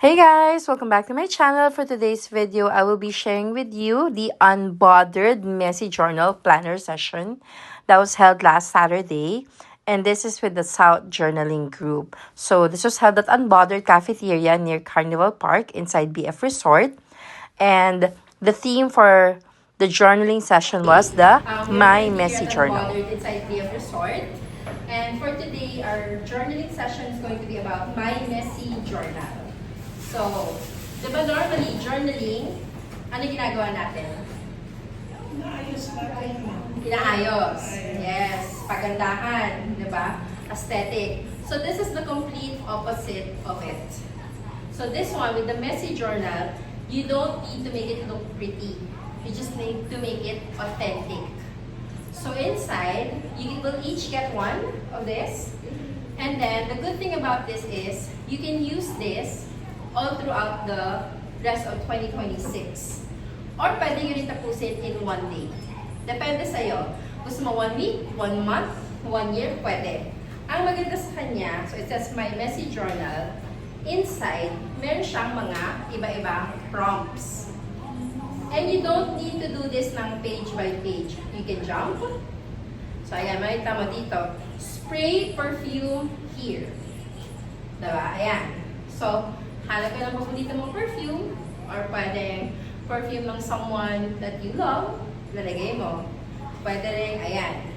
Hey guys, welcome back to my channel. For today's video, I will be sharing with you the Unbothered Messy Journal Planner session that was held last Saturday. And this is with the South Journaling Group. So this was held at Unbothered Cafeteria near Carnival Park inside BF Resort. And the theme for the journaling session was the My Messy Journal. Inside BF Resort. And for today, our journaling session is going to be about My Messy Journal. So, di ba normally, journaling, ano ginagawa natin? Inaayos natin. Inaayos. Yes. Pagandahan. Di ba? Aesthetic. So, this is the complete opposite of it. So, this one, with the messy journal, you don't need to make it look pretty. You just need to make it authentic. So, inside, you will each get one of this. And then, the good thing about this is, you can use this all throughout the rest of 2026. Or pwede nyo rin tapusin in one day. Depende sa'yo. Gusto mo 1 week, 1 month, 1 year, pwede. Ang maganda sa kanya, so it says My Messy Journal, inside, meron siyang mga iba-ibang prompts. And you don't need to do this ng page by page. You can jump. So ayan, makita mo dito. Spray perfume here. Diba? Ayan. So, hanap ka ng paborito mong perfume or pwedeng perfume ng someone that you love, lalagay mo. Pwede rin, ayan.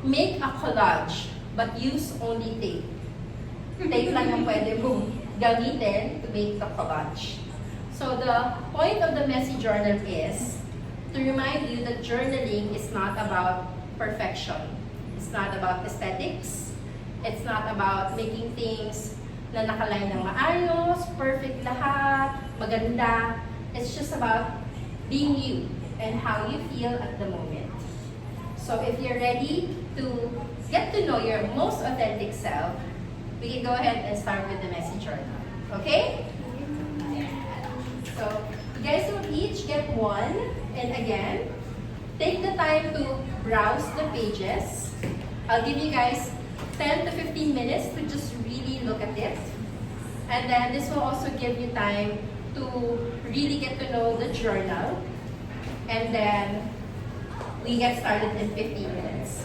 Make a collage but use only tape. Tape lang ang pwede mong gamitin to make the collage. So the point of the messy journal is to remind you that journaling is not about perfection. It's not about aesthetics. It's not about making things na nakaline ng maayos, perfect lahat, maganda. It's just about being you and how you feel at the moment. So if you're ready to get to know your most authentic self, we can go ahead and start with the messy journal. Okay? So you guys will each get one. And again, take the time to browse the pages. I'll give you guys 10 to 15 minutes to just really look at it. And then this will also give you time to really get to know the journal. And then we get started in 15 minutes.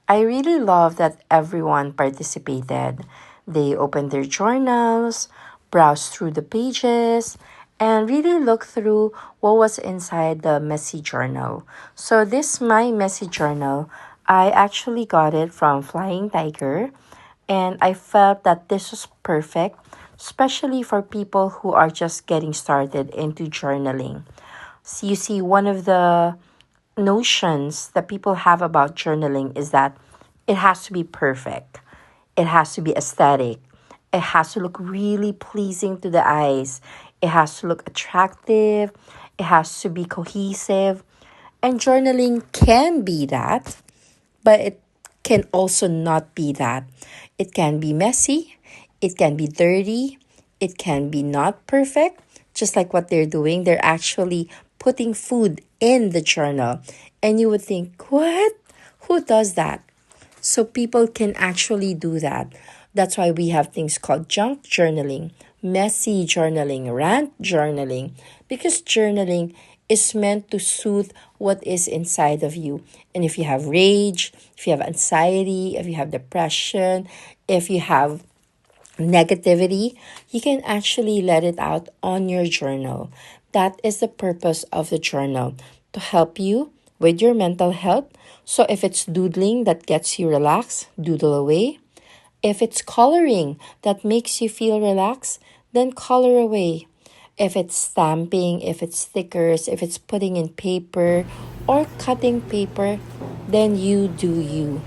I really love that everyone participated. They opened their journals, browsed through the pages, and really looked through what was inside the messy journal. So this My Messy Journal, I actually got it from Flying Tiger, and I felt that this was perfect, especially for people who are just getting started into journaling. So you see, one of the notions that people have about journaling is that it has to be perfect. It has to be aesthetic. It has to look really pleasing to the eyes. It has to look attractive. It has to be cohesive. And journaling can be that, but it can also not be that. It can be messy. It can be dirty. It can be not perfect. Just like what they're doing, they're actually putting food in the journal. And you would think, what? Who does that? So people can actually do that. That's why we have things called junk journaling, messy journaling, rant journaling, because journaling is meant to soothe what is inside of you. And if you have rage, if you have anxiety, if you have depression, if you have negativity, you can actually let it out on your journal. That is the purpose of the journal, to help you with your mental health. So if it's doodling that gets you relaxed, doodle away. If it's coloring that makes you feel relaxed, then color away. If it's stamping, if it's stickers, if it's putting in paper or cutting paper, then you do you.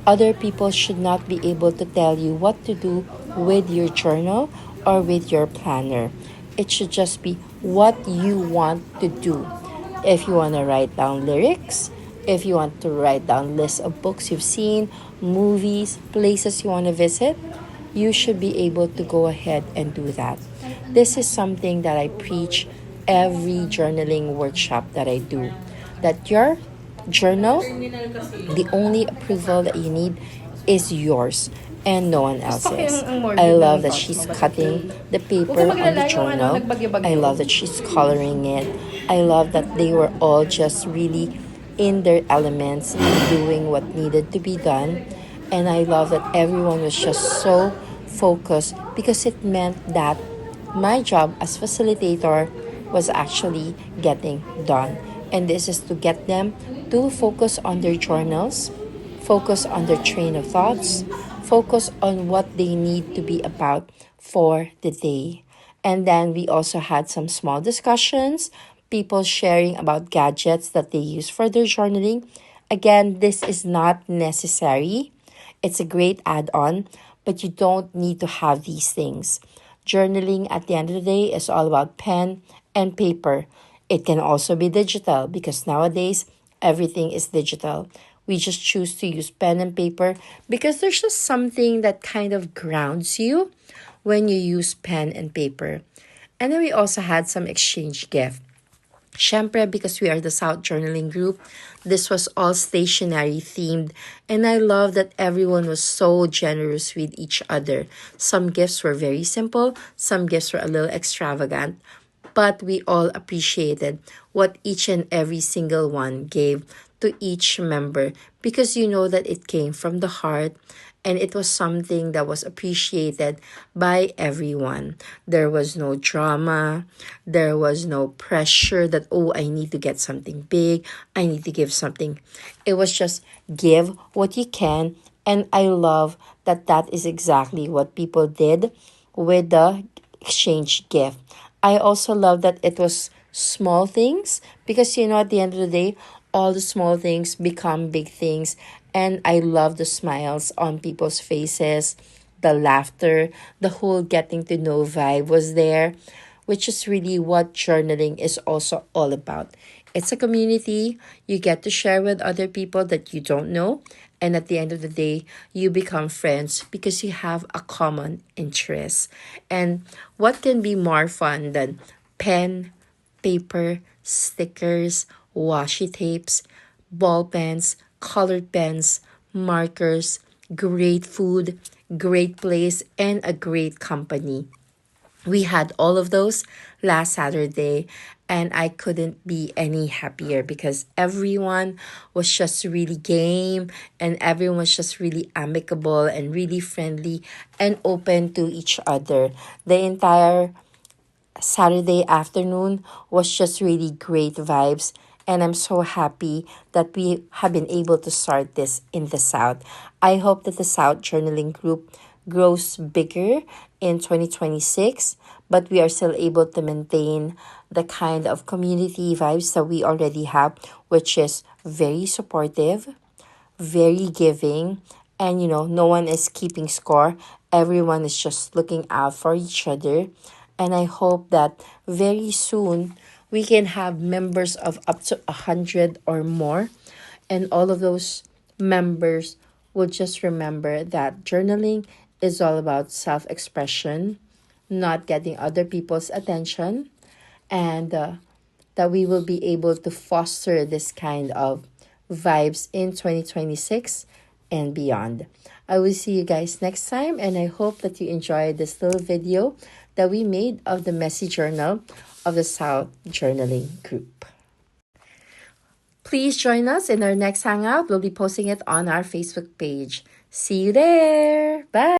Other people should not be able to tell you what to do with your journal or with your planner. It should just be what you want to do. If you want to write down lyrics, if you want to write down lists of books you've seen, movies, places you want to visit, you should be able to go ahead and do that. This is something that I preach every journaling workshop that I do. That your journal, the only approval that you need is yours. and no one Gusto ko else's. yung I morbid love ng that thoughts she's mo, but cutting okay. the Huwag ka paper on the maglala yung journal. I nagbagyo-bagyo. love that she's coloring it. I love that they were all just really in their elements and doing what needed to be done. And I love that everyone was just so focused because it meant that my job as facilitator was actually getting done. And this is to get them to focus on their journals, focus on their train of thoughts, focus on what they need to be about for the day. And then we also had some small discussions, people sharing about gadgets that they use for their journaling. Again, this is not necessary. It's a great add on, but you don't need to have these things. Journaling at the end of the day is all about pen and paper. It can also be digital because nowadays everything is digital. We just choose to use pen and paper because there's just something that kind of grounds you when you use pen and paper. And then we also had some exchange gift. Syempre, because we are the South Journaling Group, this was all stationery themed, and I love that everyone was so generous with each other. Some gifts were very simple, some gifts were a little extravagant, but we all appreciated what each and every single one gave to each member because you know that it came from the heart and it was something that was appreciated by everyone. There was no drama, there was no pressure that, oh, I need to get something big, I need to give something. It was just give what you can, and I love that that is exactly what people did with the exchange gift. I also love that it was small things because you know at the end of the day all the small things become big things, and I love the smiles on people's faces, the laughter, the whole getting to know vibe was there, which is really what journaling is also all about. It's a community. You get to share with other people that you don't know. And at the end of the day, you become friends because you have a common interest. And what can be more fun than pen, paper, stickers, washi tapes, ball pens, colored pens, markers, great food, great place, and a great company. We had all of those last Saturday, and I couldn't be any happier because everyone was just really game and everyone was just really amicable and really friendly and open to each other. The entire Saturday afternoon was just really great vibes. And I'm so happy that we have been able to start this in the South. I hope that the South Journaling Group grows bigger in 2026, but we are still able to maintain the kind of community vibes that we already have, which is very supportive, very giving, and no one is keeping score. Everyone is just looking out for each other. And I hope that very soon we can have members of up to 100 or more, and all of those members will just remember that journaling is all about self-expression, not getting other people's attention, and that we will be able to foster this kind of vibes in 2026 and beyond. I will see you guys next time, and I hope that you enjoyed this little video that we made of the messy journal of the South Journaling Group. Please join us in our next Hangout. We'll be posting it on our Facebook page. See you there. Bye.